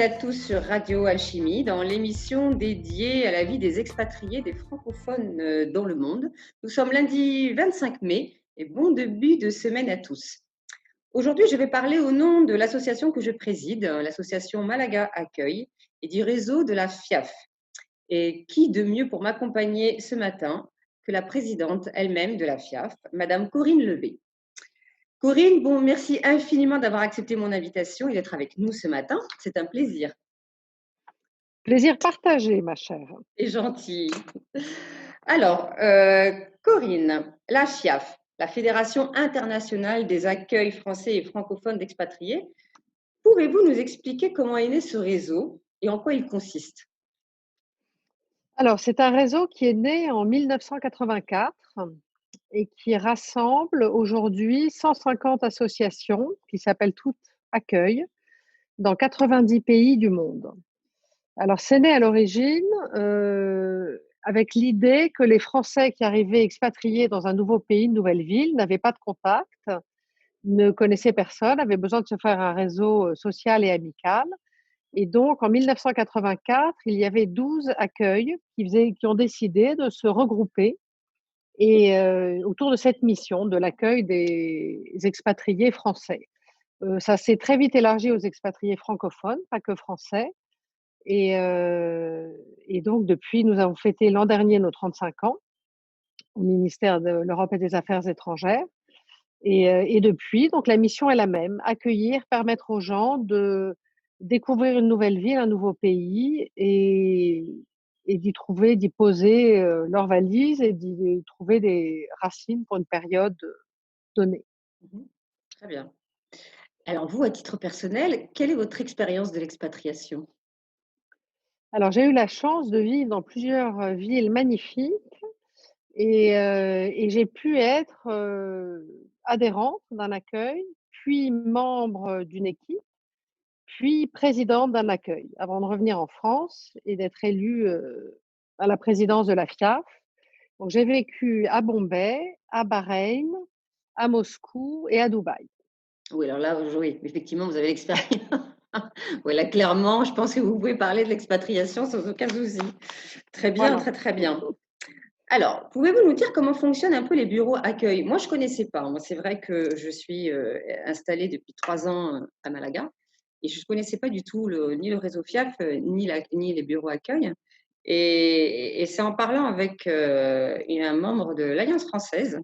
à tous sur Radio Alchimie dans l'émission dédiée à la vie des expatriés, des francophones dans le monde. Nous sommes lundi 25 mai et bon début de semaine à tous. Aujourd'hui, je vais parler au nom de l'association que je préside, l'association Malaga Accueil et du réseau de la FIAF. Et qui de mieux pour m'accompagner ce matin que la présidente elle-même de la FIAF, Madame Corinne Levé. Corinne, bon, merci infiniment d'avoir accepté mon invitation et d'être avec nous ce matin. C'est un plaisir. Plaisir partagé, ma chère. C'est gentil. Alors, Corinne, la FIAF, la Fédération internationale des accueils français et francophones d'expatriés, pouvez-vous nous expliquer comment est né ce réseau et en quoi il consiste? Alors, c'est un réseau qui est né en 1984 et qui rassemble aujourd'hui 150 associations qui s'appellent toutes Accueil dans 90 pays du monde. Alors, c'est né à l'origine avec l'idée que les Français qui arrivaient expatriés dans un nouveau pays, une nouvelle ville, n'avaient pas de contact, ne connaissaient personne, avaient besoin de se faire un réseau social et amical. Et donc, en 1984, il y avait 12 accueils qui ont décidé de se regrouper et autour de cette mission de l'accueil des expatriés français. Ça s'est très vite élargi aux expatriés francophones, pas que français. Et donc, depuis, nous avons fêté l'an dernier nos 35 ans au ministère de l'Europe et des Affaires étrangères. Et depuis, donc la mission est la même, accueillir, permettre aux gens de découvrir une nouvelle ville, un nouveau pays et d'y poser leurs valises et d'y trouver des racines pour une période donnée. Très bien. Alors vous, à titre personnel, quelle est votre expérience de l'expatriation? Alors j'ai eu la chance de vivre dans plusieurs villes magnifiques et j'ai pu être adhérente d'un accueil, puis membre d'une équipe, puis présidente d'un accueil, avant de revenir en France et d'être élue à la présidence de la FIAF. Donc, j'ai vécu à Bombay, à Bahreïn, à Moscou et à Dubaï. Oui, alors là, oui, effectivement, vous avez l'expérience. Oui, là, clairement, je pense que vous pouvez parler de l'expatriation sans aucun souci. Très bien, Voilà. très, très bien. Alors, pouvez-vous nous dire comment fonctionnent un peu les bureaux accueil? Moi, je ne connaissais pas. Moi, c'est vrai que je suis installée depuis 3 ans à Malaga et je ne connaissais pas du tout ni le réseau FIAF, ni les bureaux accueil. Et c'est en parlant avec un membre de l'Alliance française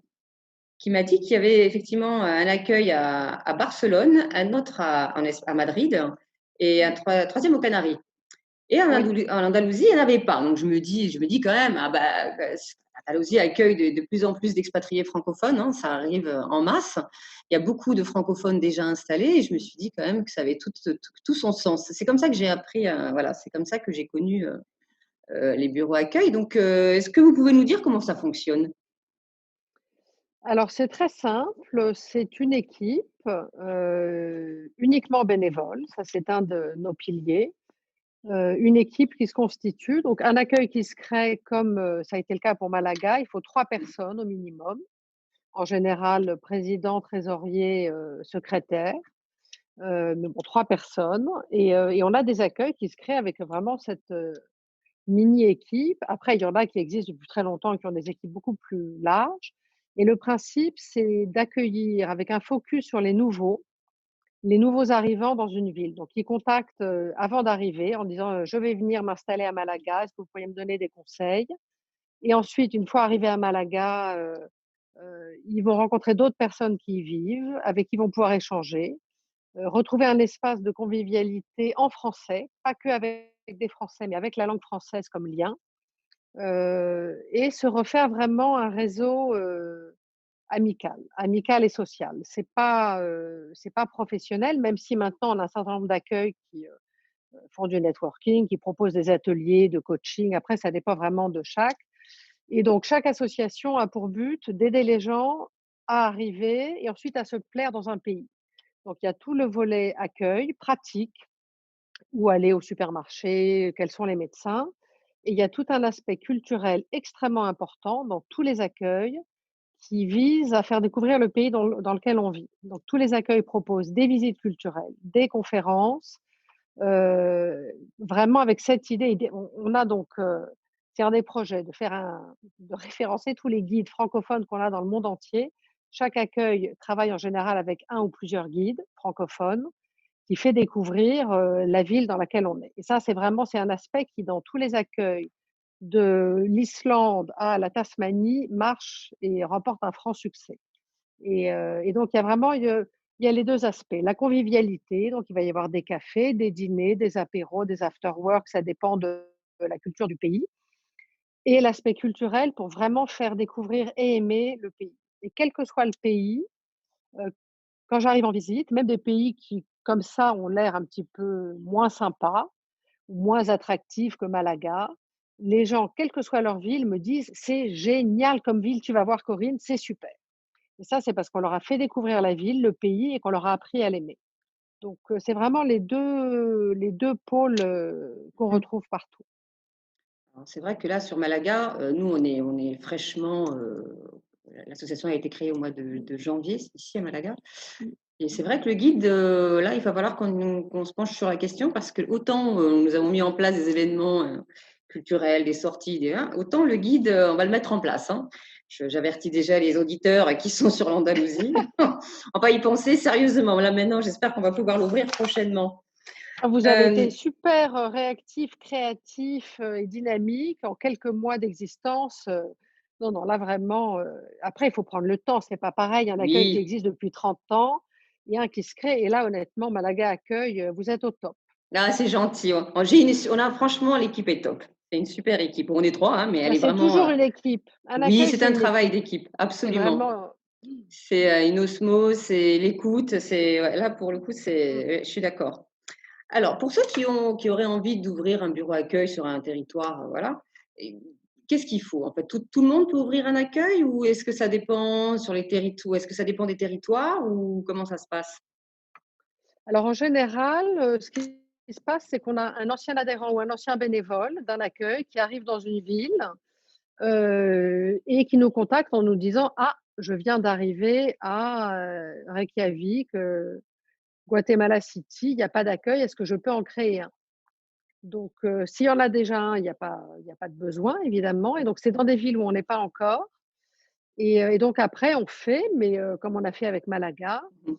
qui m'a dit qu'il y avait effectivement un accueil à Barcelone, un autre à Madrid et un troisième aux Canaries. Et Oui. En Andalousie, il n'y en avait pas. Donc je me dis quand même, l'Andalousie accueille de plus en plus d'expatriés francophones, hein, ça arrive en masse. Il y a beaucoup de francophones déjà installés et je me suis dit quand même que ça avait tout son sens. C'est comme ça que j'ai appris, voilà, c'est comme ça que j'ai connu les bureaux accueil. Donc, est-ce que vous pouvez nous dire comment ça fonctionne? Alors, c'est très simple. C'est une équipe uniquement bénévole. Ça, c'est un de nos piliers. Une équipe qui se constitue, donc un accueil qui se crée comme ça a été le cas pour Malaga. Il faut 3 personnes au minimum. En général, président, trésorier, secrétaire. Mais bon, 3 personnes et on a des accueils qui se créent avec vraiment cette mini équipe. Après, il y en a qui existent depuis très longtemps et qui ont des équipes beaucoup plus larges et le principe, c'est d'accueillir avec un focus sur les nouveaux arrivants dans une ville. Donc ils contactent, avant d'arriver en disant: «Je vais venir m'installer à Malaga, est-ce que vous pourriez me donner des conseils?» Et ensuite, une fois arrivés à Malaga, ils vont rencontrer d'autres personnes qui y vivent, avec qui ils vont pouvoir échanger. Retrouver un espace de convivialité en français, pas qu'avec des Français, mais avec la langue française comme lien, et se refaire vraiment un réseau, amical et social. C'est pas professionnel, même si maintenant on a un certain nombre d'accueils qui, font du networking, qui proposent des ateliers de coaching. Après, ça dépend vraiment de chaque. Et donc chaque association a pour but d'aider les gens à arriver et ensuite à se plaire dans un pays. Donc il y a tout le volet accueil, pratique, où aller au supermarché, quels sont les médecins. Et il y a tout un aspect culturel extrêmement important dans tous les accueils qui vise à faire découvrir le pays dans lequel on vit. Donc tous les accueils proposent des visites culturelles, des conférences, vraiment avec cette idée, on a donc, c'est un des projets de référencer tous les guides francophones qu'on a dans le monde entier. Chaque accueil travaille en général avec un ou plusieurs guides francophones qui fait découvrir, la ville dans laquelle on est et ça, c'est un aspect qui, dans tous les accueils, de l'Islande à la Tasmanie, marche et remporte un franc succès. Et donc il y a les 2 aspects. La convivialité, donc il va y avoir des cafés, des dîners, des apéros, des after work, ça dépend de la culture du pays et l'aspect culturel pour vraiment faire découvrir et aimer le pays et quel que soit le pays, heu, quand j'arrive en visite, même des pays qui, comme ça, ont l'air un petit peu moins sympas ou moins attractifs que Malaga, les gens, quelle que soit leur ville, me disent: «C'est génial comme ville, tu vas voir Corinne, c'est super». Et ça, c'est parce qu'on leur a fait découvrir la ville, le pays et qu'on leur a appris à l'aimer. Donc, c'est vraiment les deux pôles, qu'on Mmh. retrouve partout. Alors c'est vrai que là, sur Malaga, nous, on est fraîchement, l'association a été créée au mois de janvier, ici à Malaga. Mmh. Et c'est vrai que le guide, là, il va falloir qu'on se penche sur la question parce que autant, nous avons mis en place des événements, culturels, des sorties, autant le guide, on va le mettre en place, hein. J'avertis déjà les auditeurs qui sont sur l'Andalousie. On va y penser sérieusement. Là, maintenant, j'espère qu'on va pouvoir l'ouvrir prochainement. Ah, vous avez été Hem, super, réactifs, créatifs, et dynamiques en quelques mois d'existence, non, non, là vraiment, après il faut prendre le temps, c'est pas pareil, un accueil qui oui. existe depuis 30 ans et un qui se crée et là honnêtement Malaga Accueil, vous êtes au top. Ah, c'est gentil. On a franchement, l'équipe est top. C'est une super équipe. On est 3, hein, mais elle Bah, est c'est vraiment, toujours une équipe. Un oui, accueil, c'est c'est un une travail équipe. d'équipe, C'est absolument. vraiment C'est, une osmose, c'est l'écoute, c'est ouais, là, pour le coup, mmh. je suis d'accord. Alors, pour ceux qui auraient envie d'ouvrir un bureau accueil sur un territoire, voilà, et qu'est-ce qu'il faut? En fait, tout le monde peut ouvrir un accueil ou est-ce que ça dépend sur les territoires? Est-ce que ça dépend des territoires ou comment ça se passe? Alors en général, ce qui se passe, c'est qu'on a un ancien adhérent ou un ancien bénévole d'un accueil qui arrive dans une ville, et qui nous contacte en nous disant: «Ah, je viens d'arriver à, Reykjavik, Guatemala City, il y a pas d'accueil, est-ce que je peux en créer un?» Donc s'il y en a déjà un, il y a pas de besoin évidemment et donc c'est dans des villes où on n'est pas encore et donc après on fait, mais comme on a fait avec Malaga, Mmh.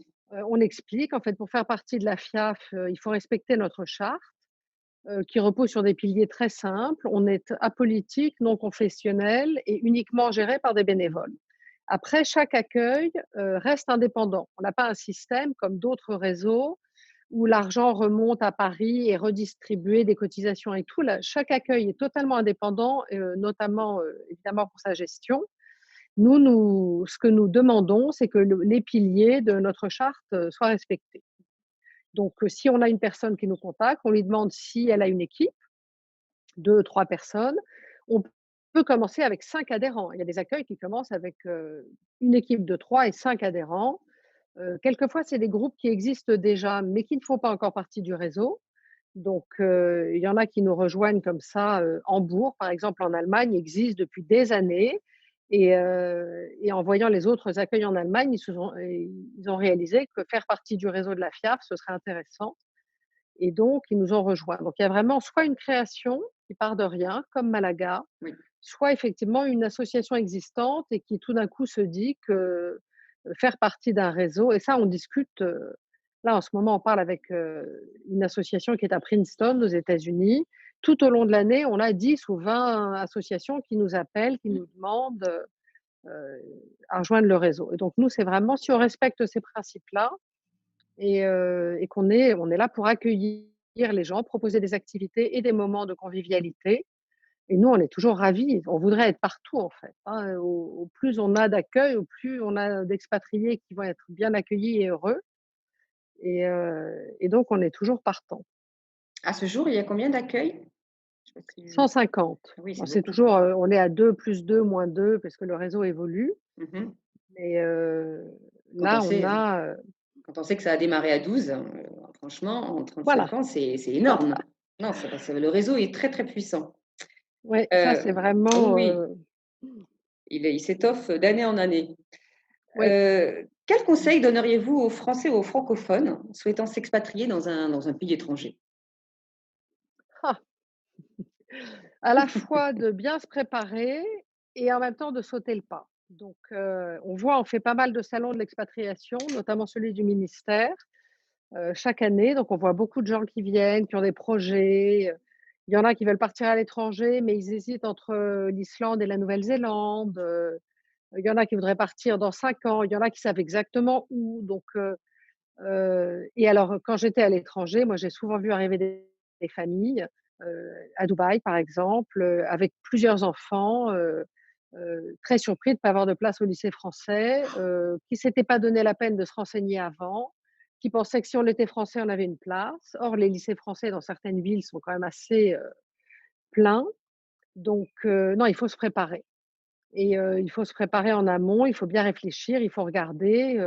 on explique en fait pour faire partie de la FIAF, il faut respecter notre charte, qui repose sur des piliers très simples. On est apolitique, non confessionnel et uniquement géré par des bénévoles. Après, chaque accueil, reste indépendant. On n'a pas un système comme d'autres réseaux où l'argent remonte à Paris et redistribué des cotisations et tout. Là, chaque accueil est totalement indépendant, notamment, évidemment pour sa gestion. Ce que nous demandons, c'est que les piliers de notre charte, soient respectés. Donc, si on a une personne qui nous contacte, on lui demande si elle a une équipe, 2, 3 personnes. On peut commencer avec 5 adhérents. Il y a des accueils qui commencent avec, une équipe de 3 et 5 adhérents. Quelquefois, c'est des groupes qui existent déjà, mais qui ne font pas encore partie du réseau. Donc, il y en a qui nous rejoignent comme ça, Hambourg, par exemple, en Allemagne, existe depuis des années et en voyant les autres accueils en Allemagne, ils ont réalisé que faire partie du réseau de la FIAF, ce serait intéressant et donc ils nous ont rejoints. Donc il y a vraiment soit une création qui part de rien, comme Malaga, Oui. soit effectivement une association existante et qui tout d'un coup se dit que, faire partie d'un réseau et ça on discute, là en ce moment on parle avec, une association qui est à Princeton aux États-Unis. Tout au long de l'année, on a 10 ou 20 associations qui nous appellent, qui nous demandent, à rejoindre le réseau et donc nous, c'est vraiment si on respecte ces principes-là, et on est là pour accueillir les gens, proposer des activités et des moments de convivialité et nous, on est toujours ravis. On voudrait être partout, en fait, hein, au plus on a d'accueil, au plus on a d'expatriés qui vont être bien accueillis et heureux et donc on est toujours partant. À ce jour, il y a combien d'accueils? Je sais pas si 150. oui, Bon, c'est c'est beaucoup. toujours, on est à 2 plus 2 moins 2 parce que le réseau évolue, Mmh. mais Quand on là, on sait a, Quand on sait que ça a démarré à 12, franchement, en voilà, 35 ans, c'est énorme. Non, ça le réseau est très, très puissant. ouais, ça, c'est Oui, vraiment, oui, il s'étoffe d'année en année. oui. Quels conseils donneriez-vous aux Français ou aux francophones souhaitant s'expatrier dans un pays étranger? Ah! À la fois de bien se préparer et en même temps de sauter le pas. Donc, on fait pas mal de salons de l'expatriation, notamment celui du ministère, chaque année. Donc on voit beaucoup de gens qui viennent, qui ont des projets, il y en a qui veulent partir à l'étranger, mais ils hésitent entre, l'Islande et la Nouvelle-Zélande, il y en a qui voudraient partir dans 5 ans, il y en a qui savent exactement où. Donc, et alors, quand j'étais à l'étranger, moi, j'ai souvent vu arriver des familles, à Dubaï, par exemple, avec plusieurs enfants, très surpris de ne pas avoir de place au lycée français, qui ne s'étaient pas donné la peine de se renseigner avant, qui pensaient que si on était français, on avait une place. Or, les lycées français dans certaines villes sont quand même assez, pleins. Donc, non, il faut se préparer et il faut se préparer en amont, il faut bien réfléchir, il faut regarder,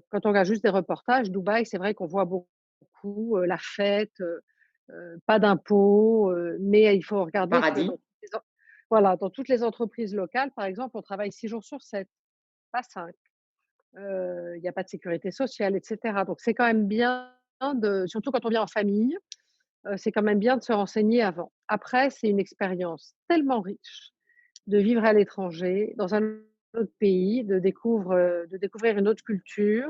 quand on regarde juste des reportages, Dubaï, c'est vrai qu'on voit beaucoup, la fête, pas d'impôts, mais il faut regarder que Paradis. dans toutes les entreprises locales, par exemple, on travaille 6 jours sur 7, pas 5. Il y a pas de sécurité sociale et cetera. Donc c'est quand même bien de surtout quand on vient en famille, c'est quand même bien de se renseigner avant. Après, c'est une expérience tellement riche de vivre à l'étranger, dans un autre pays, de découvrir une autre culture,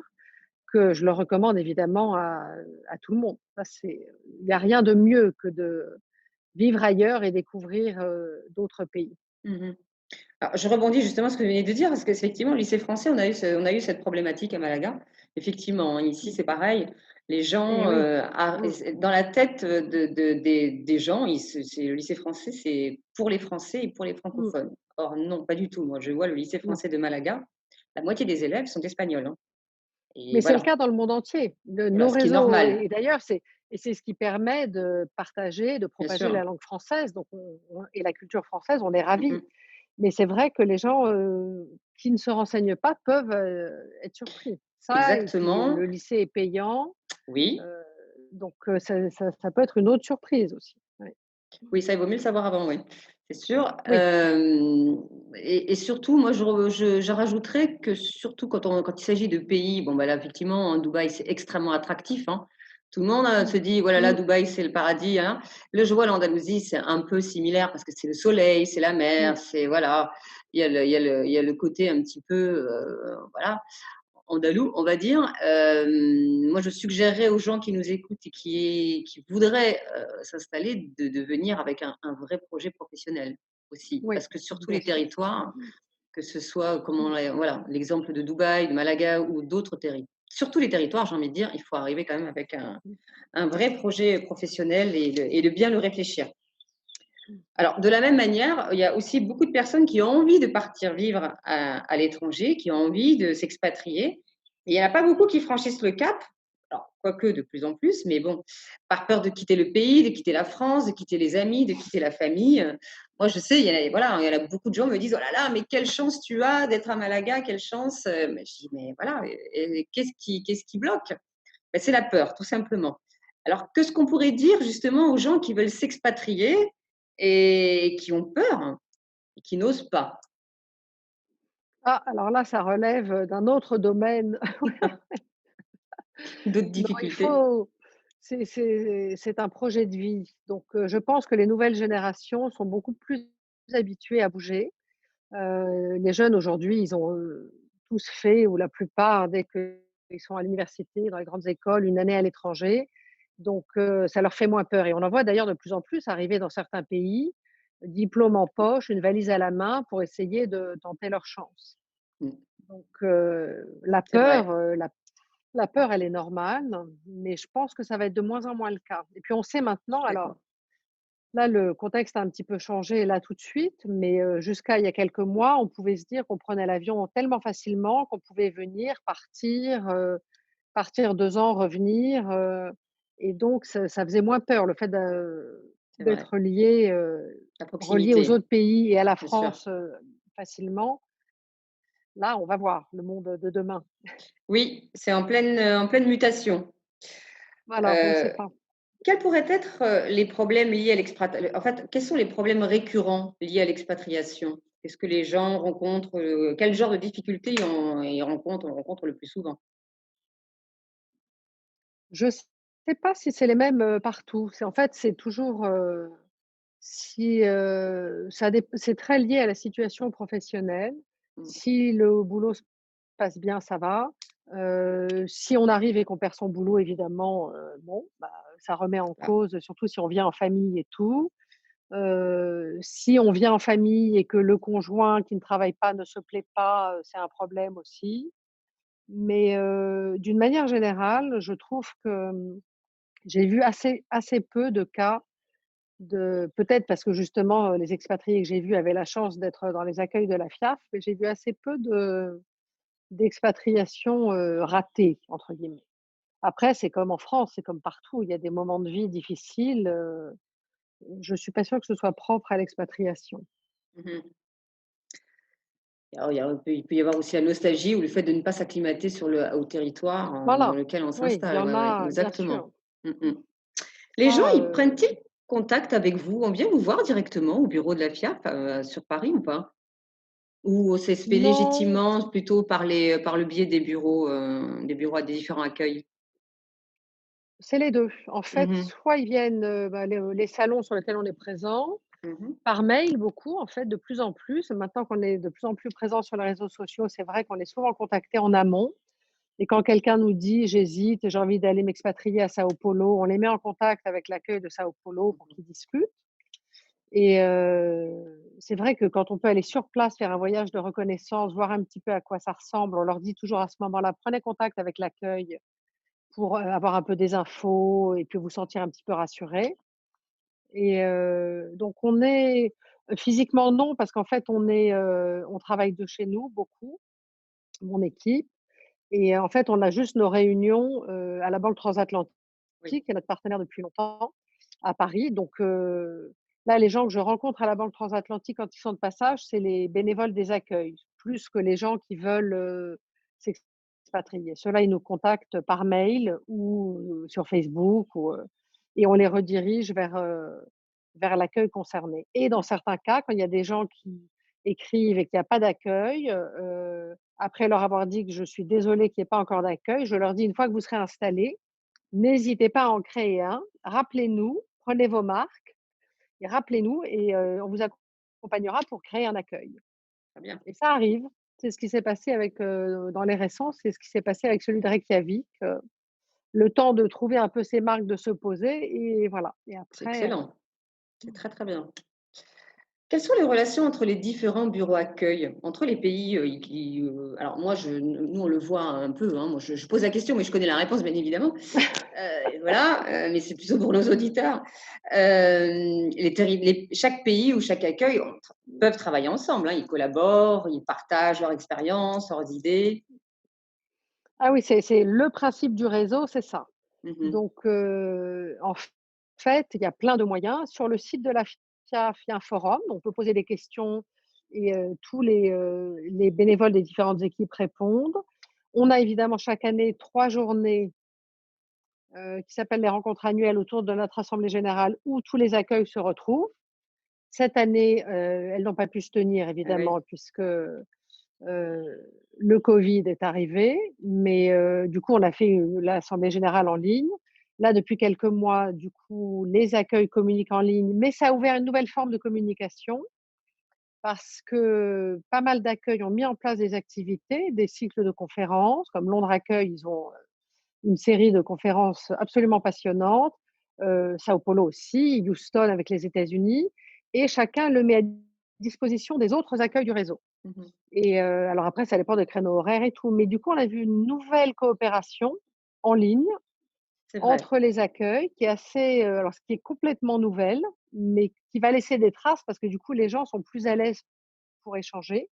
que je le recommande évidemment à tout le monde. Ça, il y a rien de mieux que de vivre ailleurs et découvrir, d'autres pays. Mmh. Alors, je rebondis justement sur ce que vous venez de dire, parce qu'effectivement, au lycée français, on a eu cette problématique à Malaga. Effectivement, hein, ici, Mmh. c'est pareil. Les Eh gens, oui. Mmh. dans la tête des gens, le lycée français, c'est pour les Français et pour les Mmh. francophones. Or, non, pas du tout. Moi, je vois le lycée Non. français de Malaga, la moitié des élèves sont espagnols, hein. Et Mais c'est le voilà, cas dans le monde entier. voilà, Nos ce qui est réseaux normal, et d'ailleurs, c'est ce qui permet de partager, de bien propager sûr. la langue française, donc on et la culture française, on est Mmh ravis. mh. Mais c'est vrai que les gens, qui ne se renseignent pas peuvent, être surpris. Ça et puis le Exactement, lycée est payant, oui. heu, donc ça peut être une autre surprise aussi. Ouais. Oui, ça, il vaut mieux le savoir avant, oui, c'est sûr. Oui. Et surtout, moi, je rajouterais que surtout quand il s'agit de pays, bon, bah, là, effectivement, hein, Dubaï, c'est extrêmement attractif, hein. Tout le monde, Mmh. se dit: «Voilà, là, Mmh. Dubaï, c'est le paradis», hein. Là, je vois l'Andalousie, c'est un peu similaire parce que c'est le soleil, c'est la Mmh. mer, c'est voilà, il y a le côté un petit peu, voilà, andalou, on va dire. Moi, je suggérerais aux gens qui nous écoutent et qui voudraient s'installer de venir avec un vrai projet professionnel aussi. Oui, Parce que sur tous bien les sûr. territoires, que ce soit comme Mmh. voilà, l'exemple de Dubaï, de Malaga ou d'autres territoires. Sur tous les territoires, j'ai envie de dire, il faut arriver quand même avec Mmh. un vrai projet professionnel et de bien le réfléchir. Mmh. Alors, de la même manière, il y a aussi beaucoup de personnes qui ont envie de partir vivre à l'étranger, qui ont envie de s'expatrier. Et il n'y en a pas beaucoup qui franchissent le cap. Alors, quoique de plus en plus, mais bon, par peur de quitter le pays, de quitter la France, de quitter les amis, de quitter la famille. Moi, je sais, voilà, il y en a beaucoup de gens me disent: «Oh là là, mais quelle chance tu as d'être à Malaga, quelle chance!» Mais je dis: «Mais voilà, et qu'est-ce qui bloque?» Ben, c'est la peur, tout simplement. Alors, qu'est-ce qu'on pourrait dire justement aux gens qui veulent s'expatrier et qui ont peur, hein, et qui n'osent pas? Ah, alors là, ça relève, d'un autre domaine. D'autres Non, difficultés? c'est un projet de vie. Donc, je pense que les nouvelles générations sont beaucoup plus habituées à bouger. Les jeunes aujourd'hui, ils ont, tous fait ou la plupart dès qu'ils sont à l'université, dans les grandes écoles, une année à l'étranger. Donc, ça leur fait moins peur et on en voit d'ailleurs de plus en plus arriver dans certains pays, diplôme en poche, une valise à la main pour essayer de tenter leur chance. Mmh, Donc, c'est vrai, la peur, elle est normale, mais je pense que ça va être de moins en moins le cas. Et puis on sait je maintenant, suis alors d'accord. là, le contexte a un petit peu changé là tout de suite, mais jusqu'à il y a quelques mois, on pouvait se dire qu'on prenait l'avion tellement facilement qu'on pouvait venir, partir 2 ans, revenir, et donc ça faisait moins peur le fait C'est vrai. d'être lié, La relié aux proximité, autres pays et à la bien sûr. France, facilement. Là, on va voir le monde de demain. Oui, c'est en pleine mutation. Voilà, on ne sait Heu, pas. Quels pourraient être, les problèmes liés à en fait, quels sont les problèmes récurrents liés à l'expatriation? Qu'est-ce que les gens rencontrent, quel genre de difficultés ils rencontrent le plus souvent? Je sais pas si c'est les mêmes, partout. C'est en fait, c'est toujours, si, c'est très lié à la situation professionnelle. Mmh. Si le boulot se passe bien, ça va. Si on arrive et qu'on perd son boulot, évidemment, bon, bah, ça remet en Ah. cause, surtout si on vient en famille et tout. Si on vient en famille et que le conjoint qui ne travaille pas ne se plaît pas, c'est un problème aussi. Mais, d'une manière générale, je trouve que, j'ai vu assez peu de cas de peut-être parce que justement, les expatriés que j'ai vus avaient la chance d'être dans les accueils de la FIAF, mais j'ai vu assez peu d'expatriations, «ratées» entre guillemets. Après, c'est comme en France, c'est comme partout, il y a des moments de vie difficiles, je suis pas sûre que ce soit propre à l'expatriation. Mmh. Alors il peut y avoir aussi la nostalgie ou le fait de ne pas s'acclimater au territoire, dans Voilà, lequel on oui, il y s'installe. en Ouais, ouais, a, bien sûr. exactement. Mmh mh. Mmh. Les gens, Ça, ils prennent-ils contact avec vous? On vient vous voir directement au bureau de la FIAF, sur Paris ou pas? Ou ça se fait non, légitimement plutôt par le biais des bureaux à des différents accueils? c'est les 2. En Mmh fait, mh. soit ils viennent, bah, les salons sur lesquels on est présent, Mmh mh. par mail beaucoup en fait, de plus en plus. Maintenant qu'on est de plus en plus présent sur les réseaux sociaux, c'est vrai qu'on est souvent contacté en amont et quand quelqu'un nous dit: «J'hésite, j'ai envie d'aller m'expatrier à Sao Paulo», on les met en contact avec l'accueil de Sao Paulo pour Mmh. qu'ils discutent et c'est vrai que quand on peut aller sur place, faire un voyage de reconnaissance, voir un petit peu à quoi ça ressemble, on leur dit toujours à ce moment-là: «Prenez contact avec l'accueil pour, avoir un peu des infos et puis vous sentir un petit peu rassurés». Et donc on est physiquement non, parce qu'en fait on travaille de chez nous beaucoup, mon équipe et en fait on a juste nos réunions, à la Banque Transatlantique, Oui. qui est notre partenaire depuis longtemps, à Paris. Donc là les gens que je rencontre à la Banque Transatlantique quand ils sont de passage, c'est les bénévoles des accueils, plus que les gens qui veulent, s'expatrier. Ceux-là, ils nous contactent par mail ou sur Facebook ou et on les redirige vers l'accueil concerné et dans certains cas, quand il y a des gens qui écrivent et qu'il y a pas d'accueil, après leur avoir dit que je suis désolée qu'il y ait pas encore d'accueil, je leur dis: «Une fois que vous serez installés, n'hésitez pas à en créer un, rappelez-nous, prenez vos marques et rappelez-nous et on vous accompagnera pour créer un accueil» Très bien. et ça arrive. C'est ce qui s'est passé avec, dans les récents, c'est ce qui s'est passé avec celui de Reykjavik, le temps de trouver un peu ses marques, de se poser et voilà et C'est après, excellent. C'est très, très bien. Quelles sont les relations entre les différents bureaux accueil, entre les pays, alors moi nous on le voit un peu, hein, moi je pose la question, mais je connais la réponse bien évidemment. Voilà, mais c'est plutôt pour nos auditeurs. Chaque pays ou chaque accueil peuvent travailler ensemble, hein, ils collaborent, ils partagent leur expérience, leurs idées. ah oui, c'est le principe du réseau, c'est ça. Mmh mh. Donc en fait, il y a plein de moyens. Sur le site de la FIAF, il y a un forum, on peut poser des questions et tous les bénévoles des différentes équipes répondent. On a évidemment chaque année 3 journées, qui s'appellent les rencontres annuelles autour de notre assemblée générale où tous les accueils se retrouvent. Cette année, elles n'ont pas pu se tenir Ah oui. évidemment puisque, le covid est arrivé, mais du coup, on a fait, l'assemblée générale en ligne. Là, depuis quelques mois, du coup, les accueils communiquent en ligne, mais ça a ouvert une nouvelle forme de communication parce que pas mal d'accueils ont mis en place des activités, des cycles de conférences, comme Londres Accueil, ils ont, une série de conférences absolument passionnantes, Sao Paulo aussi, Houston avec les États-Unis et chacun le met à disposition des autres accueils du réseau. Mmh mh. Et alors après ça dépend des créneaux horaires et tout, mais du coup on a vu une nouvelle coopération en ligne C'est vrai. entre les accueils qui est assez, alors ce qui est complètement nouvelle, mais qui va laisser des traces parce que du coup les gens sont plus à l'aise pour échanger.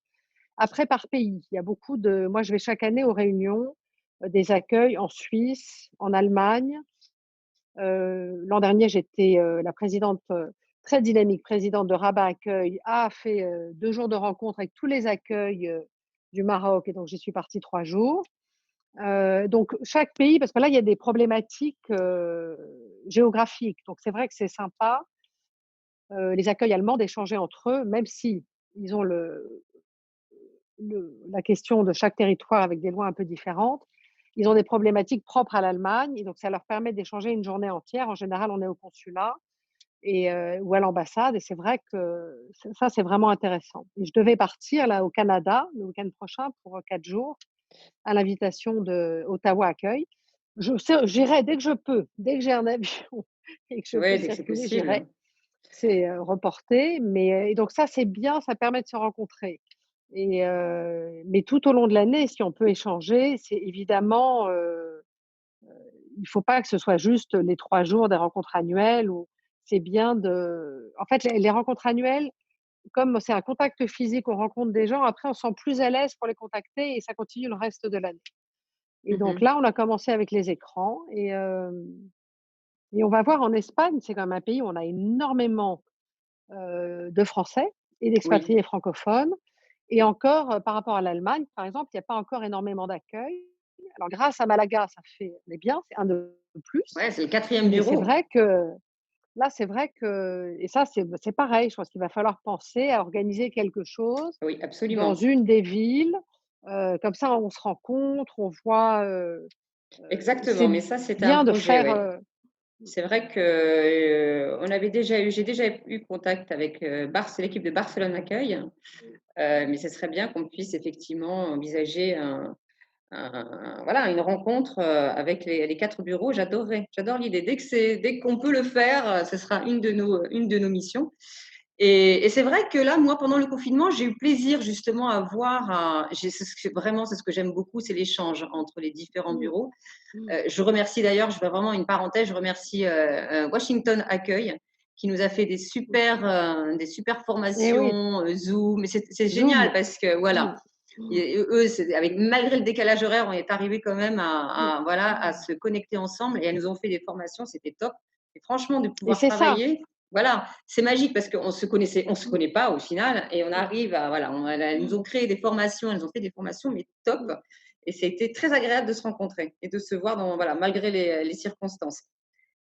Après par pays, il y a beaucoup de moi je vais chaque année aux réunions, des accueils en Suisse, en Allemagne. L'an dernier j'étais, la présidente, très dynamique, présidente de Rabat Accueil a fait, 2 jours de rencontres avec tous les accueils, du Maroc et donc j'y suis partie 3 jours. Donc chaque pays parce que là, il y a des problématiques, géographiques, donc c'est vrai que c'est sympa, les accueils allemands d'échanger entre eux, même si ils ont la question de chaque territoire avec des lois un peu différentes. Ils ont des problématiques propres à l'Allemagne et donc ça leur permet d'échanger une journée entière. En général, on est au consulat ou à l'ambassade et c'est vrai que ça, c'est vraiment intéressant et je devais partir là au Canada le week-end prochain pour, 4 jours à l'invitation de Ottawa Accueil. J'irai dès que je peux, dès que j'ai un avion et que je peux Ouais, dès que c'est circuler, j'irai. possible. C'est, reporté, mais et donc ça, c'est bien, ça permet de se rencontrer mais tout au long de l'année, si on peut échanger, c'est évidemment, il faut pas que ce soit juste les 3 jours des rencontres annuelles ou c'est bien en fait, les rencontres annuelles, comme c'est un contact physique, on rencontre des gens, après on se sent plus à l'aise pour les contacter et ça continue le reste de l'année et donc Mmh. là, on a commencé avec les écrans et on va voir en Espagne, c'est quand même un pays où on a énormément, de Français et Oui, d'expatriés francophones et encore, par rapport à l'Allemagne, par exemple, il y a pas encore énormément d'accueil. Alors grâce à Malaga, ça fait on est bien, c'est un de plus, ouais, c'est le quatrième mais c'est bureau. vrai que là, c'est vrai que et ça, c'est pareil, je pense qu'il va falloir penser à organiser quelque chose Oui, dans absolument. une des villes, comme ça on se rencontre, on voit, Exactement, c'est mais ça, c'était un bien de projet, faire, oui. C'est vrai que, on avait déjà eu j'ai déjà eu contact avec, l'équipe de Barcelone Accueil, mais ce serait bien qu'on puisse effectivement envisager voilà, une rencontre, avec les 4 bureaux. J'adore l'idée. Dès qu'on peut le faire, ce sera une de nos missions et c'est vrai que là, moi, pendant le confinement, j'ai eu plaisir justement à voir, c'est ce que j'aime beaucoup, c'est l'échange entre les différents mmh, bureaux. mmh. Je remercie d'ailleurs, je fais vraiment une parenthèse, je remercie, Washington Accueil qui nous a fait des super Et oui, formations, Zoom et c'est génial Zoom. parce que voilà, Mmh, mmh, et eux, c'est avec malgré le décalage horaire, on est arrivés quand même mmh, voilà, à mmh se connecter ensemble et elles nous ont fait des formations, c'était top et franchement de et pouvoir c'est ça. travailler, voilà, c'est magique parce on se connaît pas au final et on Mmh, arrive à voilà, elles nous mmh, ont créé des formations, elles nous ont fait des formations mais top mmh. et ça a été très agréable de se rencontrer et de se voir dans voilà, malgré les circonstances.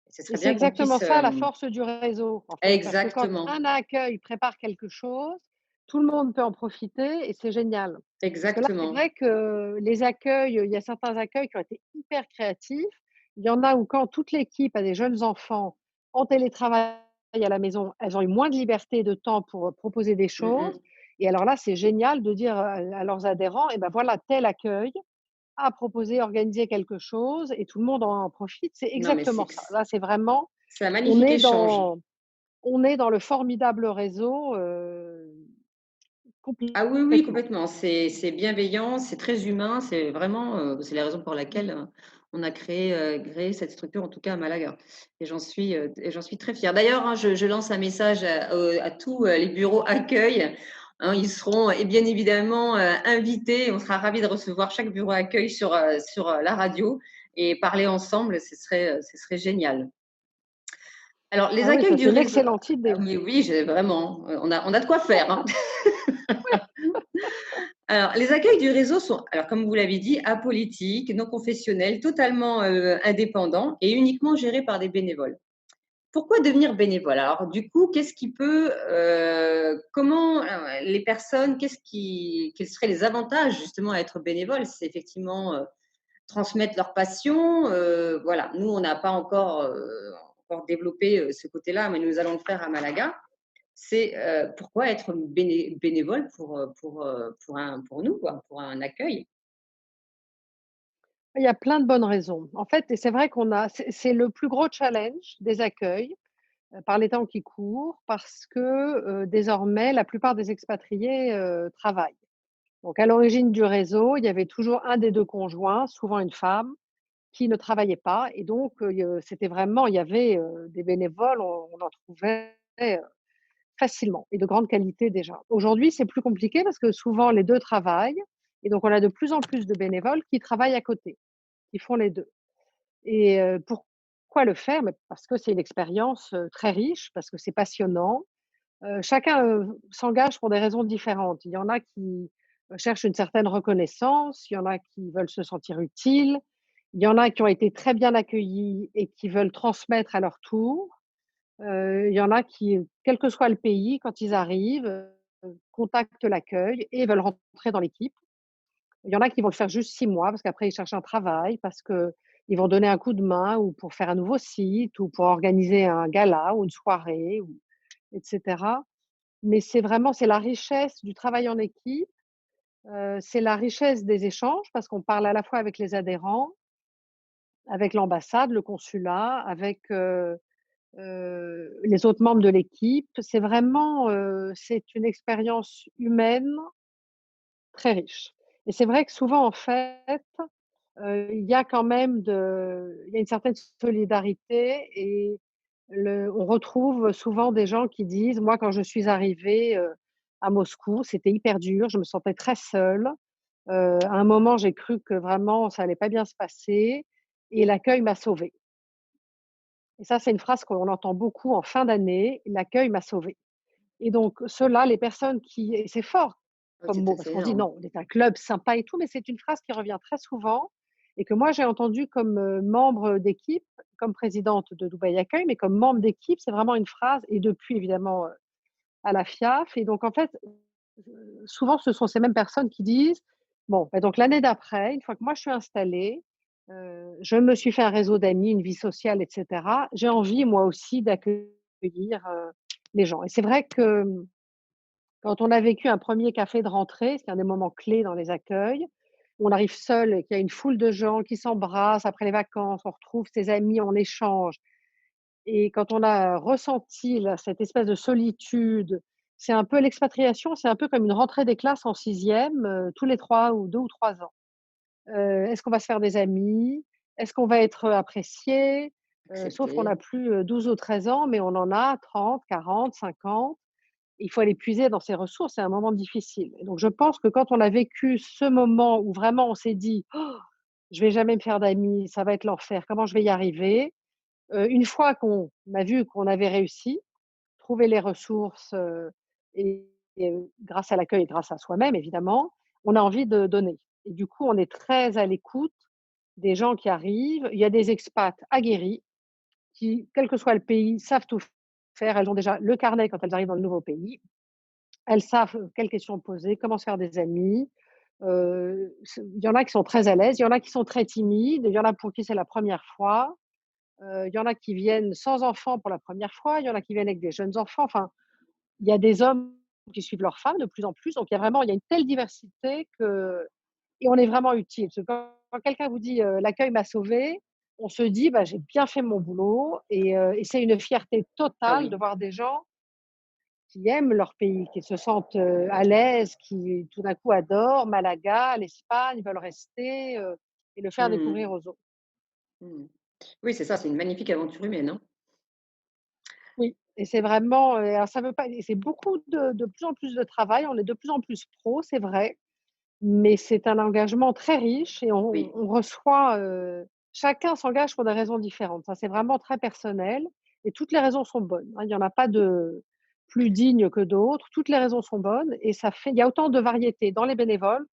Ce Et serait c'est bien qu'on exactement puisse, ça la force du réseau, en fait, parce que quand exactement, un accueil prépare quelque chose, tout le monde peut en profiter et c'est génial. Parce que là, c'est exactement. vrai que les accueils, il y a certains accueils qui ont été hyper créatifs. Il y en a où quand toute l'équipe a des jeunes enfants en télétravail à la maison, elles ont eu moins de liberté et de temps pour, proposer des Mmh choses mh. et alors là, c'est génial de dire, à leurs adhérents: «Et ben voilà tel accueil a proposé, organisé quelque chose et tout le monde en profite». C'est Non mais exactement ça. Là, c'est vraiment c'est un on magnifique est échange. dans on est dans le formidable réseau, Ah oui, oui, complètement. complètement. C'est bienveillant, c'est très humain, c'est vraiment, c'est la raison pour Mmh. laquelle, on a créé cette structure, en tout cas à Malaga et j'en suis très fière. D'ailleurs, hein, je lance un message à tous, les bureaux accueil, hein, ils seront et bien évidemment, invités. On sera ravis de recevoir chaque bureau accueil sur, la radio et parler ensemble, ce serait génial. Alors les Ah oui, accueils ça du c'est une réseau excellente idée. mais oui, j'ai vraiment, on a de quoi faire, hein. Alors, les accueils du réseau sont, alors comme vous l'avez dit, apolitiques, non confessionnels, totalement indépendants et uniquement gérés par des bénévoles. Pourquoi devenir bénévole? Alors, du coup, qu'est-ce qui peut, comment les personnes, quels seraient les avantages justement à être bénévole? C'est effectivement transmettre leur passion. Voilà, nous, on n'a pas encore développé ce côté-là, mais nous allons le faire à Malaga. C'est, pourquoi être bénévole pour nous quoi, pour un accueil? Il y a plein de bonnes raisons. En fait et c'est vrai qu'on a c'est le plus gros challenge des accueils, par les temps qui courent parce que, désormais la plupart des expatriés, travaillent. Donc à l'origine du réseau, il y avait toujours un des 2 conjoints, souvent une femme, qui ne travaillait pas et donc c'était vraiment il y avait, des bénévoles, on en trouvait, facilement et de grande qualité déjà. Aujourd'hui, c'est plus compliqué parce que souvent les 2 travaillent et donc on a de plus en plus de bénévoles qui travaillent à côté, qui font les 2 et pourquoi le faire? Mais parce que c'est une expérience, très riche, parce que c'est passionnant. Chacun, s'engage pour des raisons différentes. Il y en a qui, cherchent une certaine reconnaissance, il y en a qui veulent se sentir utiles, il y en a qui ont été très bien accueillis et qui veulent transmettre à leur tour. Il y en a qui, quel que soit le pays, quand ils arrivent, contactent l'accueil et veulent rentrer dans l'équipe. Il y en a qui vont le faire juste 6 mois parce qu'après ils cherchent un travail, parce qu'ils vont donner un coup de main ou pour faire un nouveau site ou pour organiser un gala ou une soirée ou et cetera. Mais c'est la richesse du travail en équipe, c'est la richesse des échanges parce qu'on parle à la fois avec les adhérents, avec l'ambassade, le consulat, avec, les autres membres de l'équipe. C'est une expérience humaine très riche et c'est vrai que souvent, en fait, il y a une certaine solidarité et on retrouve souvent des gens qui disent: «Moi, quand je suis arrivée, à Moscou, c'était hyper dur, je me sentais très seule. À un moment, j'ai cru que vraiment ça allait pas bien se passer et l'accueil m'a sauvée». Et ça, c'est une phrase qu'on entend beaucoup en fin d'année: «L'accueil m'a sauvée». Et donc ceux-là, les personnes qui et c'est fort Oui, comme c'est mot parce assez qu'on se dit: énorme. «Non, on est un club sympa et tout», mais c'est une phrase qui revient très souvent et que moi j'ai entendue comme, membre d'équipe, comme présidente de Dubaï Accueil, mais comme membre d'équipe, c'est vraiment une phrase et depuis évidemment, à la FIAF et donc en fait, souvent ce sont ces mêmes personnes qui disent: «Bon, bah, donc l'année d'après, une fois que moi je suis installée, je me suis fait un réseau d'amis, une vie sociale et cetera. J'ai envie moi aussi d'accueillir, les gens» et c'est vrai que, quand on a vécu un premier café de rentrée, c'est un des moments clés dans les accueils, où on arrive seul et qu'il y a une foule de gens qui s'embrassent après les vacances, on retrouve ses amis, on échange et quand on a ressenti là, cette espèce de solitude, c'est un peu l'expatriation, c'est un peu comme une rentrée des classes en 6e, tous les 3 ou 2 ou 3 ans. Est-ce qu'on va se faire des amis? Est-ce qu'on va être apprécié? Sauf qu'on n'a Accepté. plus, 12 ou 13 ans, mais on en a 30, 40, 50. Il faut aller puiser dans ses ressources, c'est un moment difficile et donc je pense que quand on a vécu ce moment où vraiment on s'est dit: «Oh, je vais jamais me faire d'amis, ça va être l'enfer, comment je vais y arriver?» Une fois qu'on a vu qu'on avait réussi, trouvé les ressources, et grâce à l'accueil et grâce à soi-même évidemment, on a envie de donner et du coup, on est très à l'écoute des gens qui arrivent. Il y a des expats aguerris qui, quel que soit le pays, savent tout faire. Elles ont déjà le carnet quand elles arrivent dans le nouveau pays. Elles savent, quelles questions poser, comment se faire des amis. Il y en a qui sont très à l'aise, il y en a qui sont très timides, il y en a pour qui c'est la première fois. Il y en a qui viennent sans enfants pour la première fois, il y en a qui viennent avec des jeunes enfants. Enfin, il y a des hommes qui suivent leurs femmes de plus en plus. Donc il y a une telle diversité que et on est vraiment utile. Parce que quand quelqu'un vous dit, «L'accueil m'a sauvé», on se dit: «Bah, j'ai bien fait mon boulot» et c'est une fierté Ah totale de oui. voir des gens qui aiment leur pays, qui se sentent, à l'aise, qui tout d'un coup adorent Malaga, l'Espagne, veulent rester, et le faire Mmh. découvrir aux autres. Mmh. Oui, c'est ça, c'est une magnifique aventure humaine, hein. Oui et c'est vraiment, alors ça veut pas et c'est beaucoup de plus en plus de travail, on est de plus en plus pro, c'est vrai, mais c'est un engagement très riche et Oui. on reçoit, chacun s'engage pour des raisons différentes. Ça, c'est vraiment très personnel et toutes les raisons sont bonnes, hein. Il y en a pas de plus dignes que d'autres, toutes les raisons sont bonnes et ça fait il y a autant de variété dans les bénévoles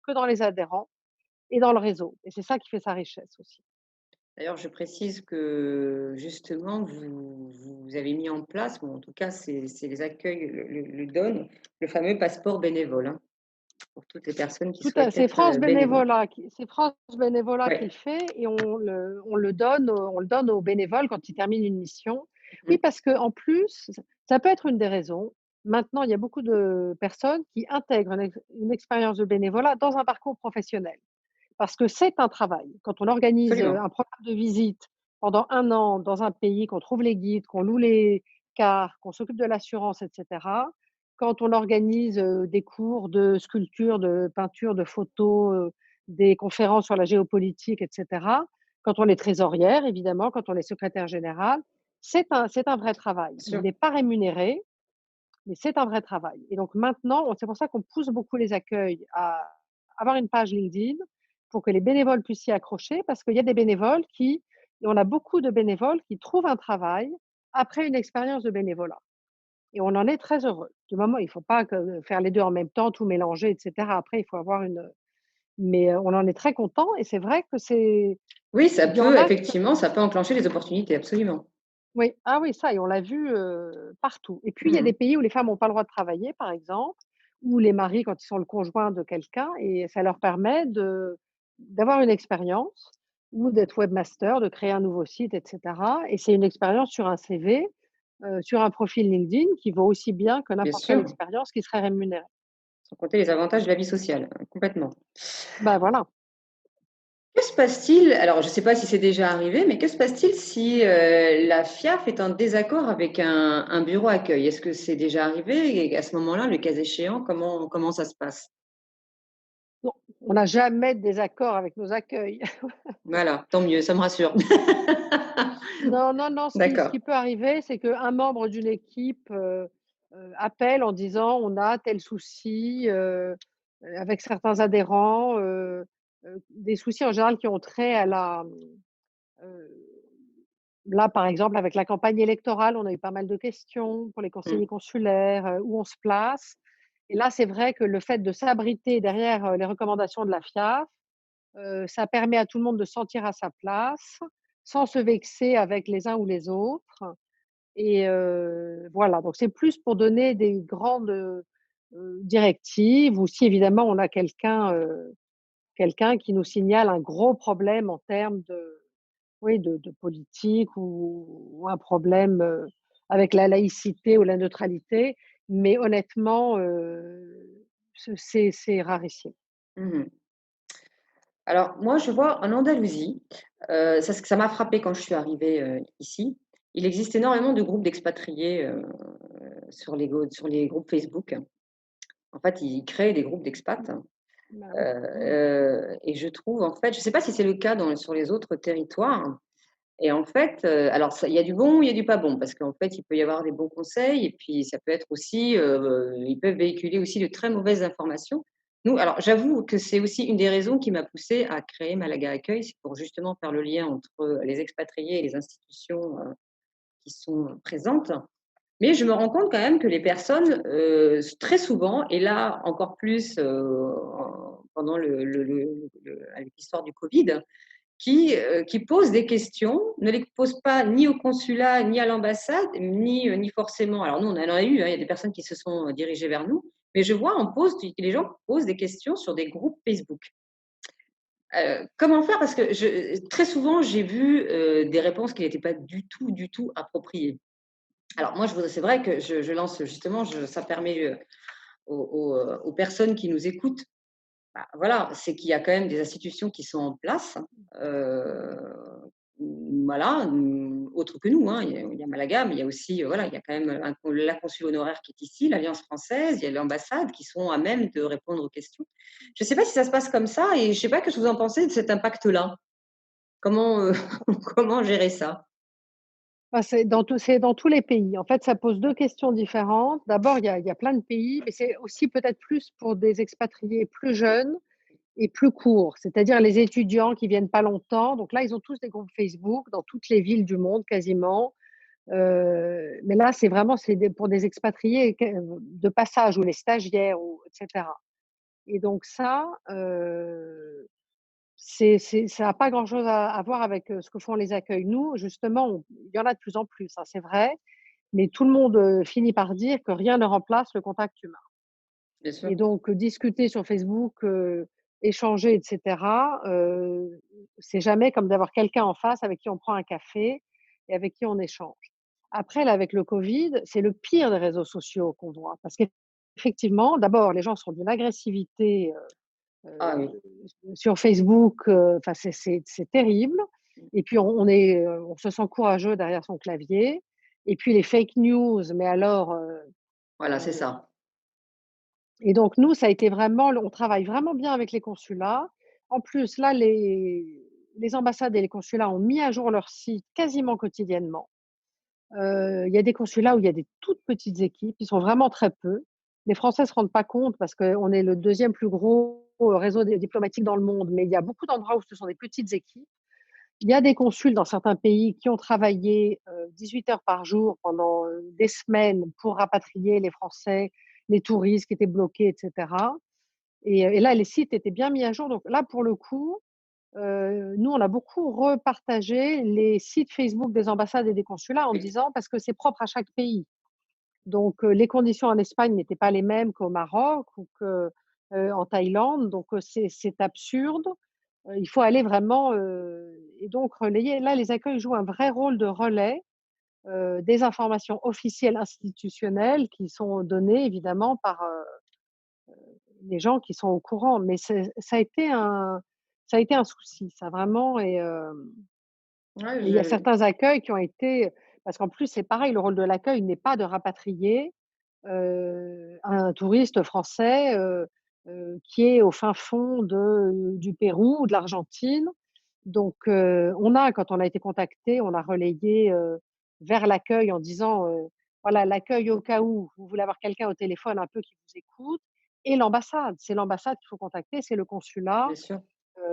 que dans les adhérents et dans le réseau et c'est ça qui fait sa richesse aussi. D'ailleurs, je précise que justement, vous avez mis en place, ou en tout cas, c'est les accueils le donnent, le fameux passeport bénévole, hein, pour toutes les personnes qui Tout à souhaitent c'est être, France bénévoles. Bénévolat qui le Ouais. fait et on le donne aux bénévoles quand ils terminent une mission. Mmh. Oui, parce qu'en plus, ça peut être une des raisons. Maintenant, il y a beaucoup de personnes qui intègrent une expérience de bénévolat dans un parcours professionnel. Parce que c'est un travail. Quand on organise, Absolument. un programme de visite pendant 1 an dans un pays, qu'on trouve les guides, qu'on loue les cars, qu'on s'occupe de l'assurance et cetera. Quand on organise, des cours de sculpture, de peinture, de photo, des conférences sur la géopolitique et cetera. Quand on est trésorière évidemment, quand on est secrétaire générale, c'est un vrai travail. Bien Il sûr. n'est pas rémunéré, mais c'est un vrai travail et donc maintenant, c'est pour ça qu'on pousse beaucoup les accueils à avoir une page LinkedIn pour que les bénévoles puissent s'y accrocher parce qu'il y a des bénévoles qui et on a beaucoup de bénévoles qui trouvent un travail après une expérience de bénévolat et on en est très heureux. Du moment il ne faut pas que faire les 2 en même temps, tout mélanger et cetera. Après il faut avoir une mais on en est très content et c'est vrai que c'est Oui, ça il y en peut a effectivement, ça peut enclencher des opportunités, absolument. oui, ah oui, ça et on l'a vu, partout et puis il y a des Mmh. pays où les femmes ont pas le droit de travailler, par exemple, ou les maris quand ils sont le conjoint de quelqu'un et ça leur permet d'avoir une expérience ou d'être webmaster, de créer un nouveau site et cetera et c'est une expérience sur un CV, sur un profil LinkedIn qui vaut aussi bien que Bien n'importe quelle sûr, expérience qui serait rémunérée. sans compter les avantages de la vie sociale, complètement. Ben voilà. Que se passe-t-il alors je ne sais pas si c'est déjà arrivé, mais que se passe-t-il si, la FIAF est en désaccord avec un bureau accueil? Est-ce que c'est déjà arrivé et à ce moment-là, le cas échéant, comment ça se passe? Non, on n'a jamais de désaccord avec nos accueils. Voilà, tant mieux, ça me rassure. Non, non, non, ce qui D'accord. peut arriver, c'est qu'un membre d'une équipe, appelle en disant: «On a tel souci, avec certains adhérents», des soucis en général qui ont trait à là, par exemple, avec la campagne électorale, on a eu pas mal de questions pour les Mmh. conseillers consulaires, où on se place et là, c'est vrai que le fait de s'abriter derrière, les recommandations de la FIAF, ça permet à tout le monde de se sentir à sa place, sans se vexer avec les uns ou les autres et voilà, donc c'est plus pour donner des grandes, directives ou si évidemment on a quelqu'un qui nous signale un gros problème en termes de oui, de politique ou un problème, avec la laïcité ou la neutralité, mais honnêtement, c'est rarissime. Mmh. Alors moi, je vois en Andalousie, ça m'a frappé quand je suis arrivée, ici. Il existe énormément de groupes d'expatriés, sur les groupes Facebook. En fait, ils créent des groupes d'expats, Bah oui. Mmh. et je trouve en fait je ne sais pas si c'est le cas sur les autres territoires et en fait, alors ça il y a du bon, il y a du pas bon parce qu'en fait, il peut y avoir des bons conseils et puis ça peut être aussi, ils peuvent véhiculer aussi de très mauvaises informations. Nous alors j'avoue que c'est aussi une des raisons qui m'a poussée à créer Malaga Accueil, c'est pour justement faire le lien entre les expatriés et les institutions, qui sont présentes. Mais je me rends compte quand même que les personnes, très souvent et là encore plus, pendant avec l'histoire du Covid, qui posent des questions, ne les posent pas ni au consulat, ni à l'ambassade, ni forcément alors nous on en a eu, hein, il y a des personnes qui se sont dirigées vers nous, mais je vois les gens posent des questions sur des groupes Facebook. Comment faire? Parce que très souvent j'ai vu, des réponses qui n'étaient pas du tout appropriées. Alors moi, c'est vrai que je lance justement, ça permet aux personnes qui nous écoutent, bah, voilà, c'est qu'il y a quand même des institutions qui sont en place, euh, voilà, autres que nous, hein. Il y a Malaga, mais il y a aussi, voilà, il y a quand même la consul honoraire qui est ici, l'Alliance française, il y a l'ambassade qui sont à même de répondre aux questions. Je ne sais pas si ça se passe comme ça et je ne sais pas ce que vous en pensez de cet impact-là. Comment, comment gérer ça? Bah, c'est dans tous les pays. En fait, ça pose 2 questions différentes. D'abord, il y a plein de pays, mais c'est aussi peut-être plus pour des expatriés plus jeunes et plus courts, c'est-à-dire les étudiants qui viennent pas longtemps. Donc là, ils ont tous des groupes Facebook dans toutes les villes du monde quasiment. Mais là, c'est pour des expatriés de passage ou les stagiaires ou et cetera. Et donc ça, ça a pas grand-chose à voir avec, ce que font les accueils. Nous, justement, il y en a de plus en plus, hein, c'est vrai, mais tout le monde, finit par dire que rien ne remplace le contact humain. Bien sûr. Et donc, discuter sur Facebook, échanger et cetera, c'est jamais comme d'avoir quelqu'un en face avec qui on prend un café et avec qui on échange. Après là, avec le Covid, c'est le pire des réseaux sociaux qu'on voit parce qu'effectivement, d'abord, les gens sont d'une agressivité, Ah oui. sur Facebook, enfin c'est terrible et puis on se sent courageux derrière son clavier et puis les fake news, mais alors, Voilà, c'est heu ça. et donc nous, ça a été vraiment on travaille vraiment bien avec les consulats. En plus, là, les ambassades et les consulats ont mis à jour leur site quasiment quotidiennement. Il y a des consulats où il y a des toutes petites équipes, ils sont vraiment très peu. Les Français ne se rendent pas compte parce qu'on est le deuxième plus gros réseau diplomatique dans le monde, mais il y a beaucoup d'endroits où ce sont des petites équipes. Il y a des consuls dans certains pays qui ont travaillé, 18 heures par jour pendant, des semaines pour rapatrier les Français, les touristes qui étaient bloqués et cetera et là, les sites étaient bien mis à jour donc là, pour le coup, nous, on a beaucoup repartagé les sites Facebook des ambassades et des consulats en disant parce que c'est propre à chaque pays. Donc, les conditions en Espagne n'étaient pas les mêmes qu'au Maroc ou en Thaïlande, donc, c'est absurde. Il faut aller vraiment, et donc relayer. Là, les accueils jouent un vrai rôle de relais, des informations officielles institutionnelles qui sont données évidemment par, les gens qui sont au courant. Mais ça a été un souci, ça vraiment. Ouais, Et il y a certains accueils qui ont été, parce qu'en plus c'est pareil, le rôle de l'accueil n'est pas de rapatrier, un touriste français, qui est au fin fond du Pérou ou de l'Argentine. Donc, quand on a été contacté, on a relayé, vers l'accueil en disant, voilà, l'accueil au cas où vous voulez avoir quelqu'un au téléphone un peu qui vous écoute, et l'ambassade. C'est l'ambassade qu'il faut contacter, c'est le consulat, bien sûr.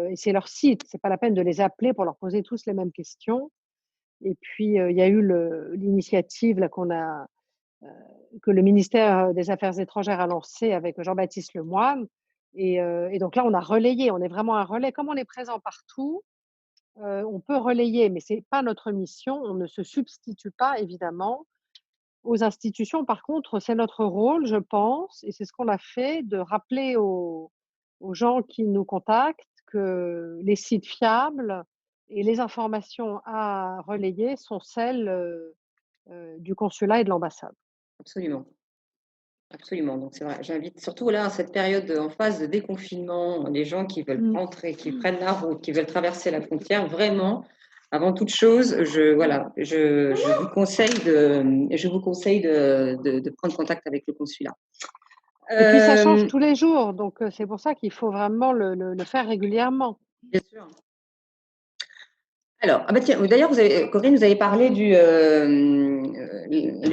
et c'est leur site. C'est pas la peine de les appeler pour leur poser tous les mêmes questions. Et puis, il y a eu l'initiative là heu, que le ministère des Affaires étrangères a lancée avec Jean-Baptiste Lemoyne, et donc là, on a relayé, on est vraiment un relais. Comme on est présent partout, on peut relayer, mais c'est pas notre mission. On ne se substitue pas évidemment aux institutions. Par contre, c'est notre rôle, je pense, et c'est ce qu'on a fait, de rappeler aux gens qui nous contactent que les sites fiables et les informations à relayer sont celles, du consulat et de l'ambassade. Absolument, absolument. Donc c'est vrai, j'invite surtout là, à cette période en phase de déconfinement, les gens qui veulent Mmh. rentrer, qui prennent la route, qui veulent traverser la frontière, vraiment, avant toute chose, je vous conseille de prendre contact avec le consulat. Et puis ça change Hem, tous les jours, donc c'est pour ça qu'il faut vraiment le faire régulièrement. bien sûr. Alors, ah bah tiens, d'ailleurs, Corinne, vous avez parlé le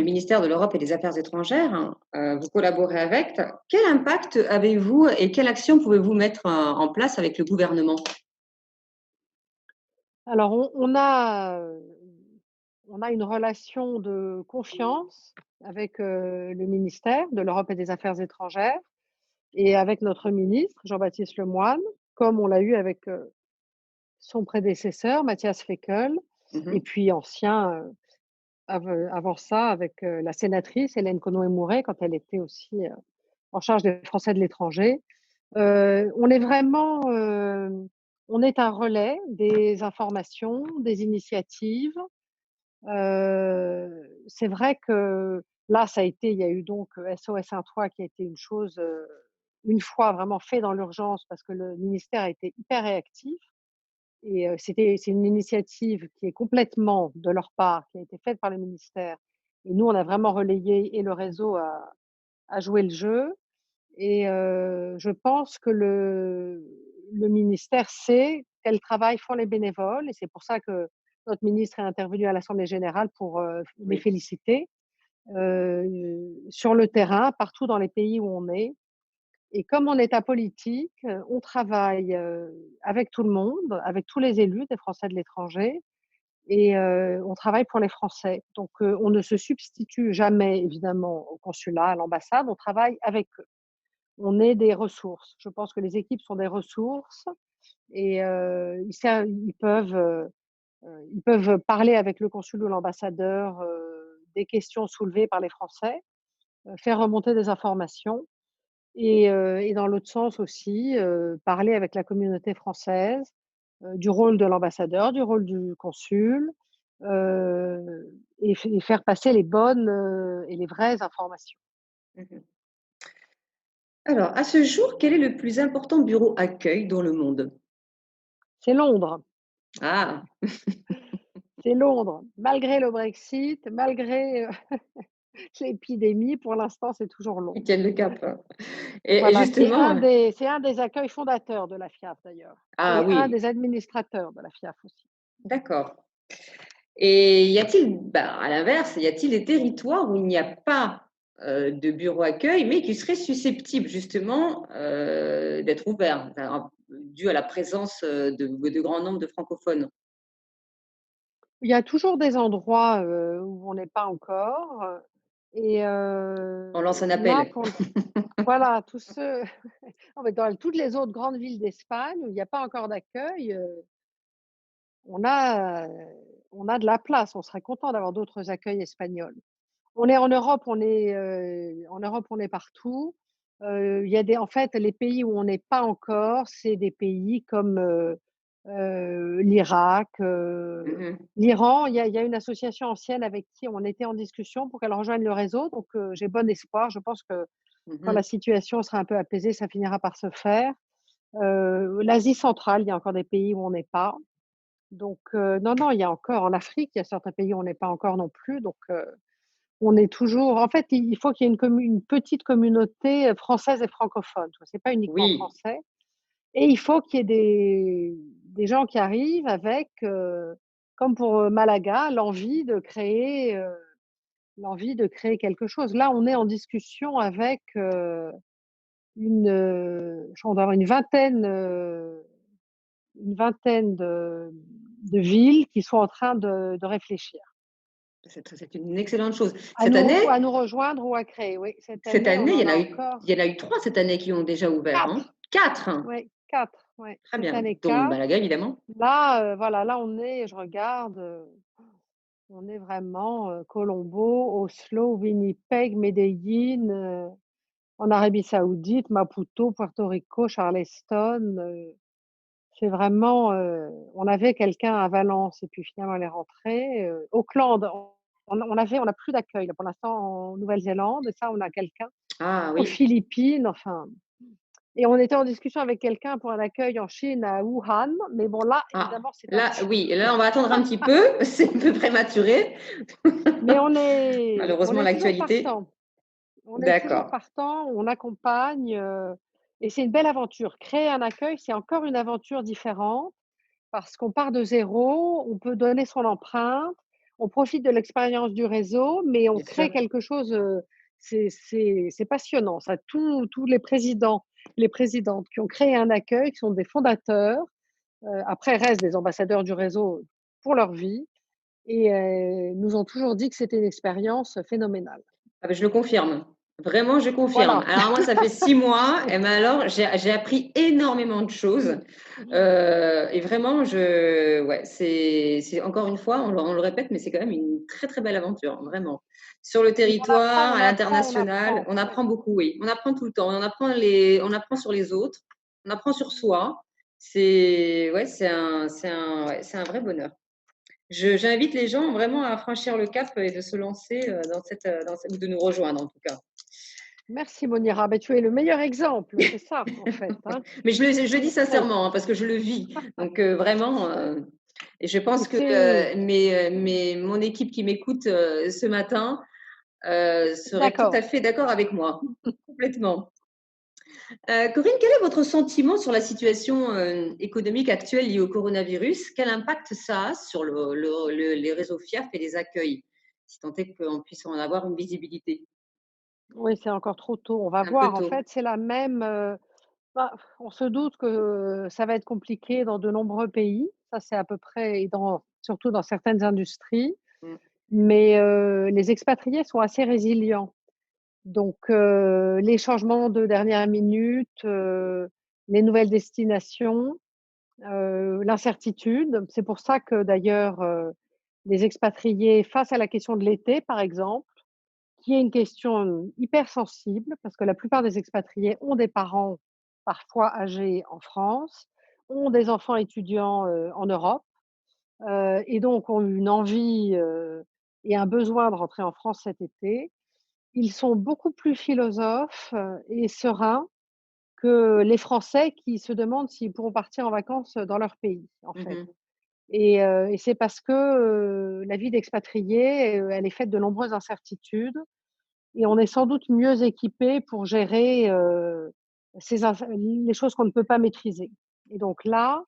ministère de l'Europe et des Affaires étrangères, hein, vous collaborez avec. Quel impact avez-vous et quelle action pouvez-vous mettre en place avec le gouvernement? Alors on a une relation de confiance avec, le ministère de l'Europe et des Affaires étrangères et avec notre ministre Jean-Baptiste Lemoyne, comme on l'a eu avec, son prédécesseur Matthias Fekl, et Mmh. puis avant ça avec, la sénatrice Hélène Conway-Mouret quand elle était aussi, en charge des Français de l'étranger. On est vraiment, on est un relais des informations, des initiatives. C'est vrai que là, il y a eu donc, SOS Intertois qui a été une chose, une fois vraiment fait dans l'urgence parce que le ministère a été hyper réactif, et c'est une initiative qui est complètement de leur part, qui a été faite par le ministère, et nous, on a vraiment relayé, et le réseau a joué le jeu. Et je pense que le ministère sait quel travail font les bénévoles, et c'est pour ça que notre ministre est intervenu à l'assemblée générale pour, les Oui. féliciter, sur le terrain, partout dans les pays où on est. Et comme on est apolitique, on travaille, avec tout le monde, avec tous les élus des Français de l'étranger, et on travaille pour les Français. Donc on ne se substitue jamais évidemment au consulat, à l'ambassade, on travaille avec eux. On est des ressources. Je pense que les équipes sont des ressources, et ils peuvent parler avec le consul ou l'ambassadeur, des questions soulevées par les Français, faire remonter des informations, et dans l'autre sens aussi, parler avec la communauté française, du rôle de l'ambassadeur, du rôle du consul, et faire passer les bonnes, et les vraies informations. Mmh. Alors, à ce jour, quel est le plus important bureau accueil dans le monde? C'est Londres. Ah! C'est Londres. Malgré le Brexit, malgré, l'épidémie, pour l'instant, c'est toujours Ils Londres. tiennent le cap, et Voilà, justement, c'est un des accueils fondateurs de la FIAF d'ailleurs, ah et un oui, des administrateurs de la FIAF aussi. d'accord. Et y a-t-il, bah, à l'inverse, y a-t-il des territoires où il n'y a pas, de bureau accueil, mais qui seraient susceptibles justement, d'être ouverts, enfin, dû à la présence, de grands nombres de francophones? Il y a toujours des endroits, où on n'est pas encore, et On lance un là appel. voilà, tous ceux non, mais dans toutes les autres grandes villes d'Espagne où il n'y a pas encore d'accueil, on a, on a de la place. On serait content d'avoir d'autres accueils espagnols. On est en Europe, en Europe, on est partout. Il y a des en fait, les pays où on n'est pas encore, c'est des pays comme, l'Irak, Mmh. l'Iran. Il y a une association ancienne avec qui on était en discussion pour qu'elle rejoigne le réseau, donc j'ai bon espoir. Je pense que quand Mmh. la situation sera un peu apaisée, ça finira par se faire. L'Asie centrale, il y a encore des pays où on n'est pas. Donc non, non, il y a encore en Afrique, il y a certains pays où on n'est pas encore non plus, donc on est toujours en fait, il faut qu'il y ait une petite communauté, française et francophone, tu vois? C'est pas uniquement Oui, français et il faut qu'il y ait des gens qui arrivent avec, comme pour, Malaga, l'envie de créer quelque chose. Là, on est en discussion avec, je crois on doit avoir une vingtaine de villes qui sont en train de réfléchir c'est une excellente chose. Cette à année nous rejoindre ou à créer. Oui, cette cette année, on année, en a encore il y en a eu 3 cette année qui ont déjà ouvert, hein? 4. 4. Oui, 4. Ouais, Très cette bien, année dont 4. Malaga évidemment. Là, voilà, là on est je regarde, on est vraiment, Colombo, Oslo, Winnipeg, Medellín, en Arabie Saoudite, Maputo, Puerto Rico, Charleston, c'est vraiment, on avait quelqu'un à Valence et puis finalement elle est rentrée, Auckland, on n'a plus d'accueil là pour l'instant en Nouvelle-Zélande et ça on a quelqu'un. Ah Aux oui. Philippines, enfin et on était en discussion avec quelqu'un pour un accueil en Chine à Wuhan, mais bon là Ah, évidemment c'est un là petit oui, là on va attendre un petit peu, c'est un peu prématuré. mais on Malheureusement est toujours l'actualité. partant. On est toujours D'accord. partant, on accompagne, et c'est une belle aventure. Créer un accueil, c'est encore une aventure différente parce qu'on part de zéro, on peut donner son empreinte, on profite de l'expérience du réseau, mais on Bien crée sûr. quelque chose, c'est passionnant ça. Tous les présidentes qui ont créé un accueil, qui sont des fondateurs, après restent des ambassadeurs du réseau pour leur vie et nous ont toujours dit que c'était une expérience phénoménale. Ah beh, je le confirme. Vraiment, je confirme. Voilà. Alors moi, ça fait 6 mois et ben alors j'ai appris énormément de choses, et vraiment ouais, c'est encore une fois, on le répète, mais c'est quand même une très, très belle aventure, vraiment. Sur le Oui, territoire, à on l'international, apprend, on ouais. apprend beaucoup, oui. On apprend tout le temps, on apprend sur les autres, on apprend sur soi. C'est ouais, c'est un vrai bonheur. J'invite les gens vraiment à franchir le cap et de se lancer, ou de nous rejoindre en tout cas. Merci Monira, tu es le meilleur exemple, c'est ça en fait, hein. Mais je le dis Oui sincèrement, hein, parce que je le vis. Donc vraiment, et je et pense que, c'est mon équipe qui m'écoute, ce matin, serait tout à d'accord. fait d'accord avec moi, complètement. Corinne, quel est votre sentiment sur la situation, économique actuelle liée au coronavirus? Quel impact ça a sur les réseaux FIAF et les accueils? Si tant est qu'on puisse en avoir une visibilité. Oui, c'est encore trop tôt, on va Un peu voir. En tôt. fait, c'est la même, on se doute que ça va être compliqué dans de nombreux pays. Ça, c'est à peu près et surtout dans certaines industries, Mmh. mais les expatriés sont assez résilients. Donc les changements de dernière minute, les nouvelles destinations, l'incertitude. C'est pour ça que d'ailleurs, les expatriés face à la question de l'été, par exemple, qui est une question, hyper sensible parce que la plupart des expatriés ont des parents parfois âgés en France, ont des enfants étudiants, en Europe, et donc ont une envie, et un besoin de rentrer en France cet été. Ils sont beaucoup plus philosophes, et sereins que les Français qui se demandent s'ils pourront partir en vacances, dans leur pays, en Mmh fait. mh. Et c'est parce que, la vie d'expatrié, elle est faite de nombreuses incertitudes et on est sans doute mieux équipé pour gérer, ces incer les choses qu'on ne peut pas maîtriser. Et donc là,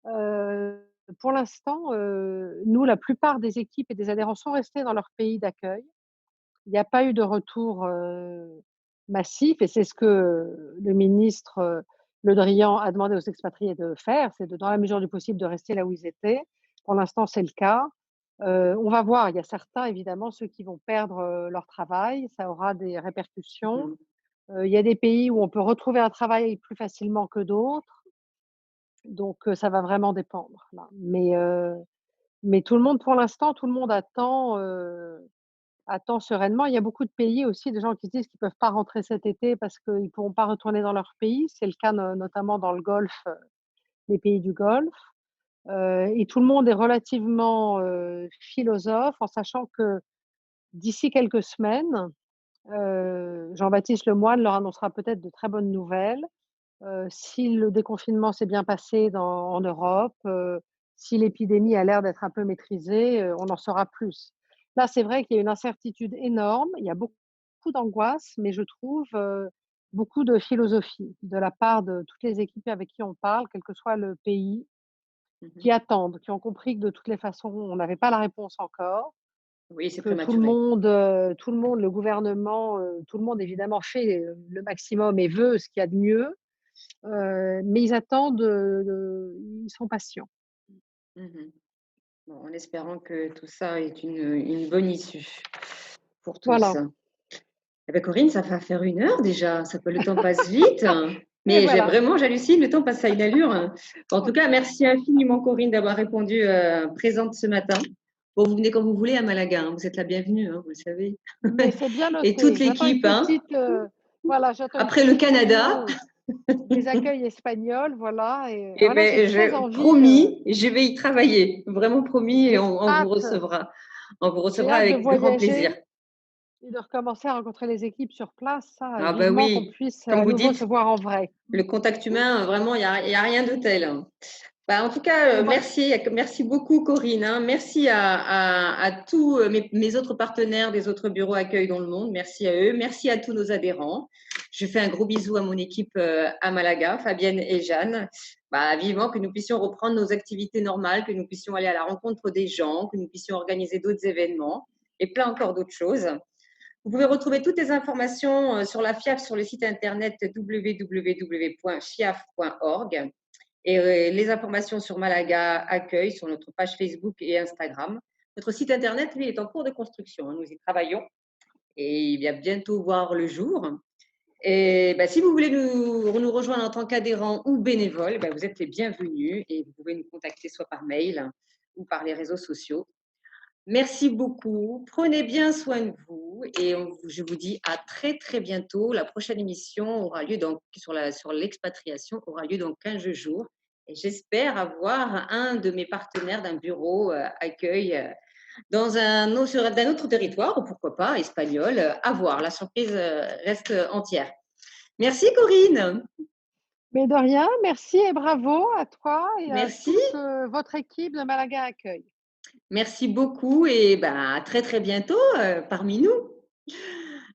heu, pour l'instant, nous, la plupart des équipes et des adhérents sont restés dans leur pays d'accueil. Il n'y a pas eu de retour, massif et c'est ce que, le ministre, Le Drian a demandé aux expatriés de faire, c'est de dans la mesure du possible de rester là où ils étaient. Pour l'instant, c'est le cas. On va voir, il y a certains évidemment, ceux qui vont perdre, leur travail, ça aura des répercussions. Mmh. Il y a des pays où on peut retrouver un travail plus facilement que d'autres, donc ça va vraiment dépendre là. Mais tout le monde pour l'instant, tout le monde attend, attend sereinement. Il y a beaucoup de pays aussi, des gens qui se disent qu'ils peuvent pas rentrer cet été parce qu'ils pourront pas retourner dans leur pays. C'est le cas notamment dans le Golfe, les pays du Golfe. Et tout le monde est relativement, philosophe en sachant que d'ici quelques semaines, Jean-Baptiste Lemoyne leur annoncera peut-être de très bonnes nouvelles. Si le déconfinement s'est bien passé en Europe, si l'épidémie a l'air d'être un peu maîtrisée, on en saura plus. Là, c'est vrai qu'il y a une incertitude énorme, il y a beaucoup d'angoisse, mais je trouve, beaucoup de philosophie de la part de toutes les équipes avec qui on parle, quel que soit le pays, Mmh. qui attendent, qui ont compris que de toutes les façons, on n'avait pas la réponse encore, Oui, c'est que prématuré. tout le monde, le gouvernement, tout le monde évidemment fait, le maximum et veut ce qu'il y a de mieux. Mais ils attendent, ils sont patients. Mmh. Bon, en espérant que tout ça est une bonne issue pour tous. Voilà, Eh beh, Corinne, ça va faire 1 heure déjà, le temps passe vite, et mais voilà. j'hallucine, le temps passe à une allure. En tout Oh, cas, merci infiniment Corinne d'avoir répondu, présente ce matin. Bon, vous venez quand vous voulez à Malaga, hein, vous êtes la bienvenue, hein, vous le savez. mais c'est bien Et toute noté. J'attends une l'équipe, hein. petite, voilà, j'attends une Après le petite Canada, réunion, des accueils espagnols, voilà. Et eh voilà, j'ai beh, très je envie, promis, je vais y travailler, vraiment promis et j'ai on vous hâte recevra. On vous j'ai recevra hâte de avec grand plaisir. voyager et de recommencer à rencontrer les équipes sur place, ça, Ah bah vivement qu'on oui, puisse comme à vous nouveau se dites, voir en vrai. le contact humain, vraiment, il y a rien de tel, hein. Bah, en tout cas, Bon, bah, merci beaucoup Corinne, hein. Merci à tous mes autres partenaires des autres bureaux accueil dans le monde. Merci à eux. Merci à tous nos adhérents. Je fais un gros bisou à mon équipe à Malaga, Fabienne et Jeanne. Bah, vivement que nous puissions reprendre nos activités normales, que nous puissions aller à la rencontre des gens, que nous puissions organiser d'autres événements et plein encore d'autres choses. Vous pouvez retrouver toutes les informations sur la FIAF sur le site internet www.fiaf.org et les informations sur Malaga Accueil sur notre page Facebook et Instagram. Notre site internet, lui, est en cours de construction, hein. Nous y travaillons et il va bientôt voir le jour. Et bah, si vous voulez nous rejoindre en tant qu'adhérent ou bénévole, bah, vous êtes les bienvenus et vous pouvez nous contacter soit par mail ou par les réseaux sociaux. Merci beaucoup. Prenez bien soin de vous et je vous dis à très très bientôt. La prochaine émission aura lieu sur l'expatriation aura lieu dans 15 jours et j'espère avoir un de mes partenaires d'un bureau accueil d'un autre territoire ou pourquoi pas espagnol. À voir. La surprise reste entière. Merci Corinne. mais de rien, merci et bravo à toi et à Merci. toute, votre équipe de Malaga Accueil. Merci beaucoup et ben, à très très bientôt parmi nous.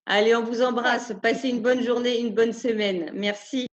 Allez, on vous Ouais. embrasse. Passez une bonne journée, une bonne semaine. Merci.